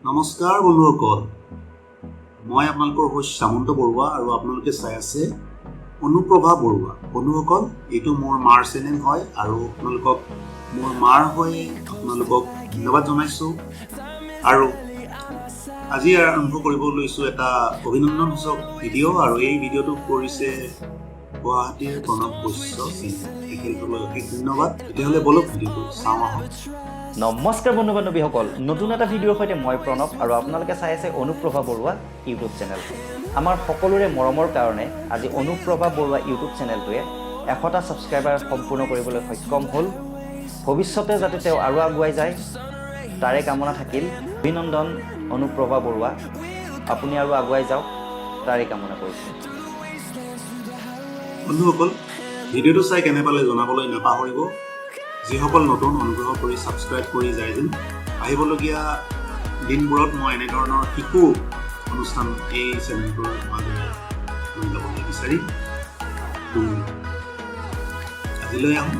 নমস্কাৰ বন্ধুসকল, মই আপোনালোকৰ হোষ্ট সামন্ত বৰুৱা আৰু আপোনালোকে চাই আছে অনুপ্ৰভা বৰুৱা। বন্ধুসকল, এইটো মোৰ মাৰ চেনেল হয় আৰু আপোনালোকক মোৰ মাৰ হৈ আপোনালোকক ধন্যবাদ জনাইছোঁ। আৰু আজি আৰম্ভ কৰিব লৈছোঁ এটা অভিনন্দনসূচক ভিডিঅ' আৰু এই ভিডিঅ'টো কৰিছে গুৱাহাটীৰ প্ৰণৱ বৈশ্য চেনেল। তেখেতলৈ অশেষ ধন্যবাদ। তেতিয়াহ'লে বলক ভিডিঅ'টো চাওঁ আহক। নমস্কাৰ বন্ধু বান্ধৱীসকল, নতুন এটা ভিডিঅ'ৰ সৈতে মই প্ৰণৱ আৰু আপোনালোকে চাই আছে অনুপ্ৰভা বৰুৱা ইউটিউব চেনেল। আমাৰ সকলোৰে মৰমৰ কাৰণে আজি অনুপ্ৰভা বৰুৱা ইউটিউব চেনেলটোৱে 100টা ছাবস্ক্ৰাইবাৰ সম্পূৰ্ণ কৰিবলৈ সক্ষম হ'ল। ভৱিষ্যতে যাতে তেওঁ আৰু আগুৱাই যায় তাৰে কামনা থাকিল। অভিনন্দন অনুপ্ৰভা বৰুৱা, আপুনি আৰু আগুৱাই যাওক তাৰে কামনা কৰিছোঁ। বন্ধুসকল, ভিডিঅ'টো চাই কেনে পালে জনাবলৈ নাপাহৰিব। যিসকল নতুন অনুগ্ৰহ কৰি ছাবস্ক্ৰাইব কৰি যায় যেন আহিবলগীয়া দিনবোৰত মই এনেধৰণৰ শিশু অনুষ্ঠান এই চেনেলটোৰ মাজেৰে লৈ যাবলৈ বিচাৰিম। আজিলৈ আহোঁ।